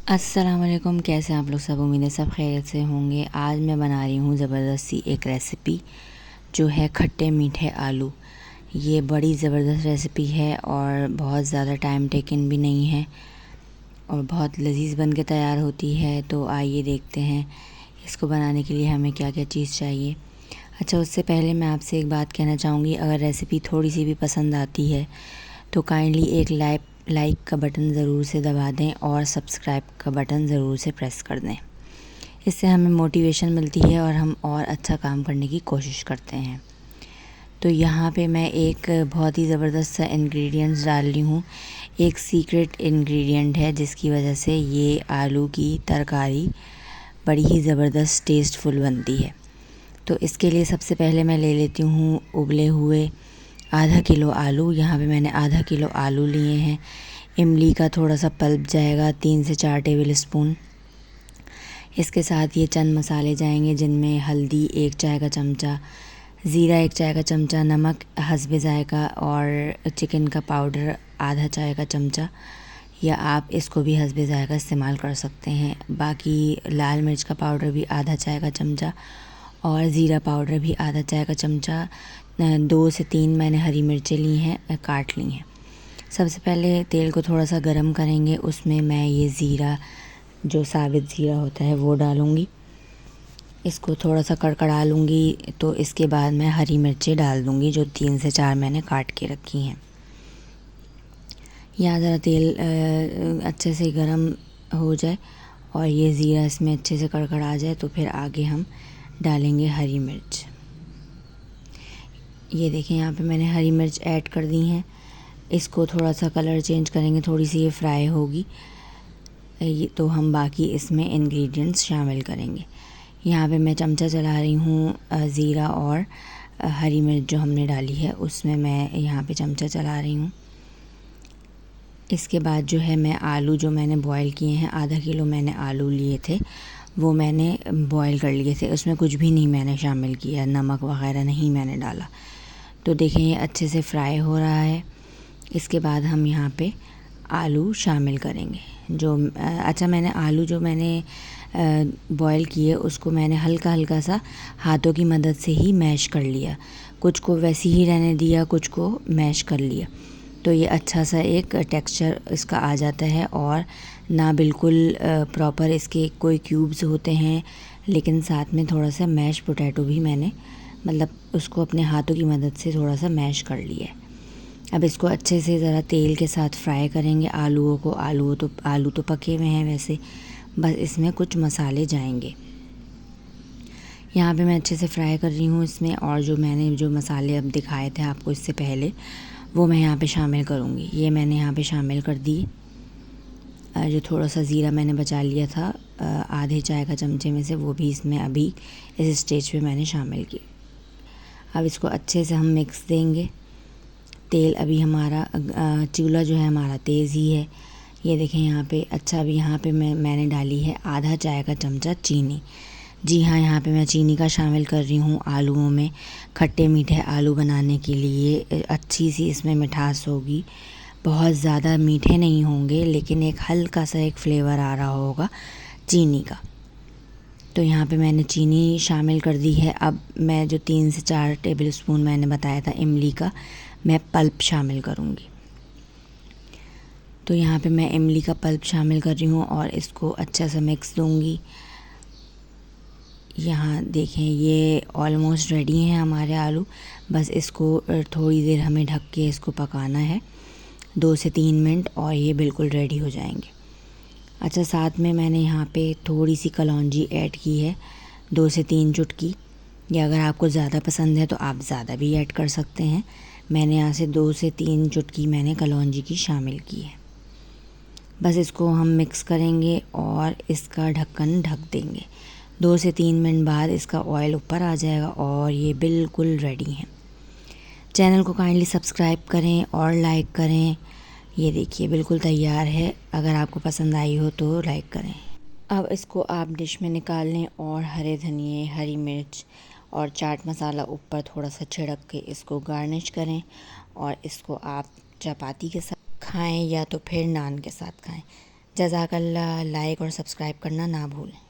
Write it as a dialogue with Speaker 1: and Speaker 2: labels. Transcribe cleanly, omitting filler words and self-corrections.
Speaker 1: अस्सलाम वालेकुम। कैसे हैं आप लोग सब? उम्मीद है सब खैरियत से होंगे। आज मैं बना रही हूँ ज़बरदस्ती एक रेसिपी जो है खट्टे मीठे आलू। ये बड़ी ज़बरदस्त रेसिपी है और बहुत ज़्यादा टाइम टेकन भी नहीं है और बहुत लजीज बन के तैयार होती है। तो आइए देखते हैं इसको बनाने के लिए हमें क्या क्या चीज़ चाहिए। अच्छा, उससे पहले मैं आपसे एक बात कहना चाहूँगी, अगर रेसिपी थोड़ी सी भी पसंद आती है तो काइंडली एक लाइक का बटन ज़रूर से दबा दें और सब्सक्राइब का बटन ज़रूर से प्रेस कर दें। इससे हमें मोटिवेशन मिलती है और हम और अच्छा काम करने की कोशिश करते हैं। तो यहाँ पे मैं एक बहुत ही ज़बरदस्त सा इंग्रेडिएंट्स डाल रही हूँ। एक सीक्रेट इंग्रेडिएंट है जिसकी वजह से ये आलू की तरकारी बड़ी ही ज़बरदस्त टेस्टफुल बनती है। तो इसके लिए सबसे पहले मैं ले लेती हूँ उबले हुए आधा किलो आलू। यहाँ पे मैंने आधा किलो आलू लिए हैं। इमली का थोड़ा सा पल्प जाएगा, 3 से 4 टेबल स्पून। इसके साथ ये चंद मसाले जाएंगे जिनमें हल्दी 1 चाय का चमचा, ज़ीरा 1 चाय का चमचा, नमक हस्बे ज़ायका और चिकन का पाउडर आधा चाय का चमचा, या आप इसको भी हस्बे ज़ायका इस्तेमाल कर सकते हैं। बाकी लाल मिर्च का पाउडर भी आधा चाय का चमचा और ज़ीरा पाउडर भी आधा चाय का चमचा। 2 से 3 मैंने हरी मिर्चें ली हैं, काट ली हैं। सबसे पहले तेल को थोड़ा सा गरम करेंगे, उसमें मैं ये ज़ीरा, जो साबित ज़ीरा होता है, वो डालूँगी। इसको थोड़ा सा कड़कड़ा लूँगी तो इसके बाद मैं हरी मिर्चें डाल दूँगी जो 3 से 4 मैंने काट के रखी हैं। यहाँ ज़रा तेल अच्छे से गरम हो जाए और ये ज़ीरा इसमें अच्छे से कड़कड़ा जाए तो फिर आगे हम डालेंगे हरी मिर्च। ये देखें, यहाँ पे मैंने हरी मिर्च ऐड कर दी हैं। इसको थोड़ा सा कलर चेंज करेंगे, थोड़ी सी ये फ्राई होगी ये तो हम बाकी इसमें इंग्रेडिएंट्स शामिल करेंगे। यहाँ पे मैं चमचा चला रही हूँ ज़ीरा और हरी मिर्च जो हमने डाली है उसमें मैं यहाँ पे चमचा चला रही हूँ। इसके बाद जो है मैं आलू जो मैंने बॉईल किए हैं, आधा किलो मैंने आलू लिए थे, वो मैंने बॉईल कर लिए थे। उसमें कुछ भी नहीं मैंने शामिल किया, नमक वगैरह नहीं मैंने डाला। तो देखें ये अच्छे से फ्राई हो रहा है। इसके बाद हम यहाँ पे आलू शामिल करेंगे। जो अच्छा, मैंने आलू जो मैंने बॉईल किए उसको मैंने हल्का हल्का सा हाथों की मदद से ही मैश कर लिया। कुछ को वैसे ही रहने दिया, कुछ को मैश कर लिया। तो ये अच्छा सा एक टेक्सचर इसका आ जाता है और ना बिल्कुल प्रॉपर इसके कोई क्यूब्स होते हैं, लेकिन साथ में थोड़ा सा मैश पोटैटो भी मैंने मतलब उसको अपने हाथों की मदद से थोड़ा सा मैश कर लिया है। अब इसको अच्छे से ज़रा तेल के साथ फ्राई करेंगे आलूओं को। आलू तो पके हुए हैं वैसे, बस इसमें कुछ मसाले जाएंगे। यहाँ पे मैं अच्छे से फ्राई कर रही हूँ इसमें, और जो मैंने जो मसाले अब दिखाए थे आपको इससे पहले, वो मैं यहाँ पे शामिल करूँगी। ये मैंने यहाँ पे शामिल कर दिए। जो थोड़ा सा ज़ीरा मैंने बचा लिया था आधे चाय का चमचे में से, वो भी इसमें अभी इस स्टेज पे मैंने शामिल किया। अब इसको अच्छे से हम मिक्स देंगे। तेल अभी हमारा चूल्हा जो है हमारा तेज़ ही है। ये देखें यहाँ पे। अच्छा, अभी यहाँ पे मैंने डाली है आधा चाय का चमचा चीनी। जी हाँ, यहाँ पे मैं चीनी का शामिल कर रही हूँ आलूओं में। खट्टे मीठे आलू बनाने के लिए अच्छी सी इसमें मिठास होगी। बहुत ज़्यादा मीठे नहीं होंगे, लेकिन एक हल्का सा एक फ्लेवर आ रहा होगा चीनी का। तो यहाँ पे मैंने चीनी शामिल कर दी है। अब मैं जो 3 से 4 टेबल स्पून मैंने बताया था इमली का, मैं पल्प शामिल करूँगी। तो यहाँ पे मैं इमली का पल्प शामिल कर रही हूँ और इसको अच्छा सा मिक्स दूँगी। यहाँ देखें, ये ऑलमोस्ट रेडी हैं हमारे आलू। बस इसको थोड़ी देर हमें ढक के इसको पकाना है, 2 से 3 मिनट, और ये बिल्कुल रेडी हो जाएंगे। अच्छा, साथ में मैंने यहाँ पे थोड़ी सी कलौंजी ऐड की है, 2 से 3 चुटकी। या अगर आपको ज़्यादा पसंद है तो आप ज़्यादा भी ऐड कर सकते हैं। मैंने यहाँ से 2 से 3 चुटकी मैंने कलौंजी की शामिल की है। बस इसको हम मिक्स करेंगे और इसका ढक्कन ढक देंगे। 2 से 3 मिनट बाद इसका ऑयल ऊपर आ जाएगा और ये बिल्कुल रेडी हैं। चैनल को काइंडली सब्सक्राइब करें और लाइक करें। ये देखिए बिल्कुल तैयार है। अगर आपको पसंद आई हो तो लाइक करें। अब इसको आप डिश में निकाल लें और हरे धनिए, हरी मिर्च और चाट मसाला ऊपर थोड़ा सा छिड़क के इसको गार्निश करें, और इसको आप चपाती के साथ खाएं या तो फिर नान के साथ खाएं। जज़ाकल्लाह। लाइक और सब्सक्राइब करना ना भूलें।